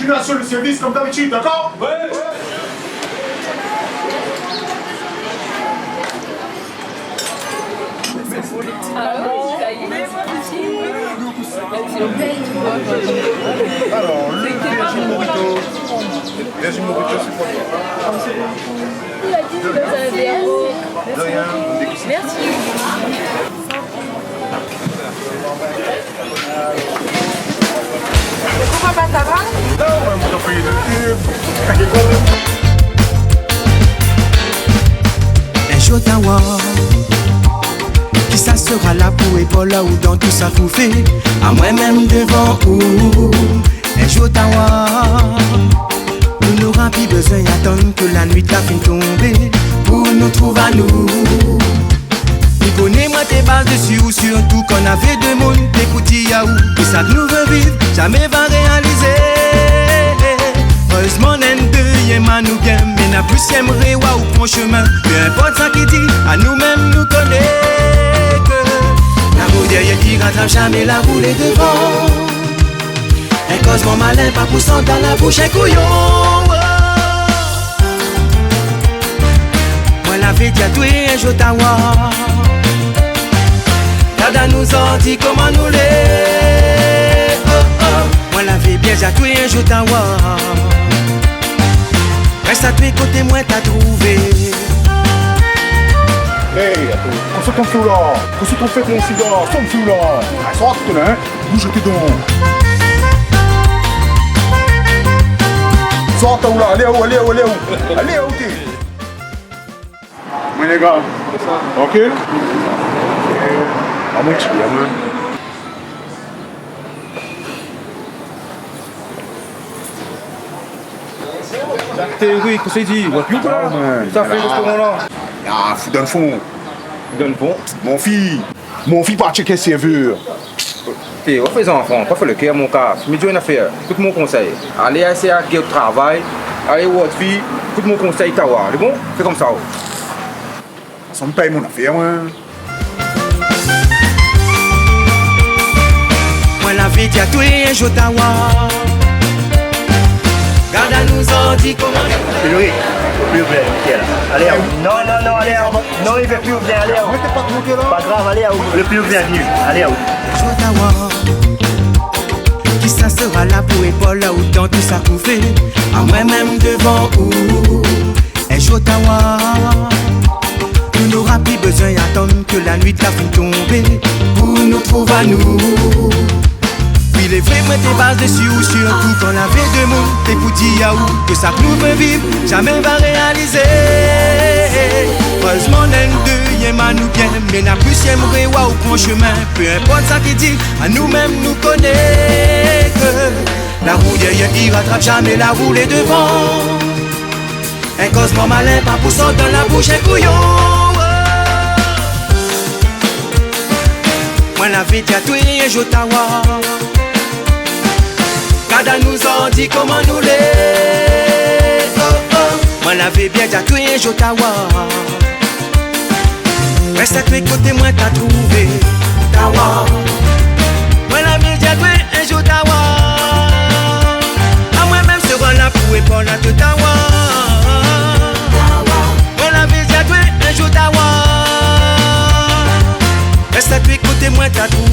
continuation de service comme d'habitude, d'accord? Ouais. Alors, le Virgin Mojito. Virgin Mojito, c'est pour toi. De rien. Merci. Comment ça va? Non, on va payer de pub. Un Jotawa qui ça sera là pour épaule là ou dans tout ça pour faire à moi-même devant ou un Jotawa nous n'aurons plus besoin d'attendre que la nuit la fin tomber pour nous trouver à nous. Tu connais moi tes bases dessus ou surtout qu'on avait deux mondes des coutilles yaou et ça que nous veut vivre jamais va réaliser. Heureusement N2 y'a ma nous gagne mais n'a plus s'aimerait ou prend chemin peu importe ça qui dit à nous-mêmes nous connaît que la roue derrière qui rattrape jamais la roue les devant un cosmo malin pas poussant dans la bouche un couillon. Moi la vie t'y a tout un Jotawa Dada nous en dit comment nous l'est. Oh oh. Moi la vie bien j'ai tout un Jotawa reste à tous les côtés moi t'as trouvé. Hey, attends, qu'on ton flou là, qu'on ton fait mon cigare, son flou là. Ah, sors tout là, hein, bouge tes dents. Sors ta ou là, allez où, allez où, allez où, allez où t'es. Oui les gars, ok. Ah mon petit, moi. Théorie, qu'est-ce que c'est dit? Ça fait le restaurant là. Ah, fou dans le fond. Dans le fond. Mon fils pas checker serveur. Et on fait enfants, pas faire le cœur mon cas. Mais Dieu une affaire, tout mon conseil. Allez essayer à au travail, allez voir votre fille, tout mon conseil t'avoir. C'est bon? Fais comme ça. Ça me paye mon affaire, moi. Moi la vie t'y a tout un Jotawa garde à nous en dit comment. Oui, plus ouvert, allez, non, allez, non, il fait plus ouvert, allez, pas grave, allez, le plus ouvert, allez, Jotawa qui ça sera là pour épaule là où dans tout ça qu'on fait à moi-même devant ou un Jotawa nous n'aura plus besoin d'attendre que la nuit la fin tomber pour nous trouver à nous. Oui les vrais moi tes bases dessus ou surtout qu'on avait deux mots tes petits yaou que ça que nous veut vivre jamais va réaliser. Heureusement N2 y'a ma nous bien mais n'a plus s'aimerait ou prend chemin peu importe ça qui dit à nous-mêmes nous connaît que la roue derrière il rattrape jamais la roue les devant un cosmo malin pas poussant dans la bouche un couillon. Moi la vie t'y a tout un Jotawa Kada nous en dit comment nous l'est. Oh oh. Moi la vie bien t'y a tout un Jotawa reste à tous les côtés moi t'as trouvé Tawa. Moi la vie t'y a tout un Jotawa à moi-même sera là pour épaule à tout Tawa. Moi la vie t'y a tout un Jotawa reste à tous les côtés moi t'as trouvé.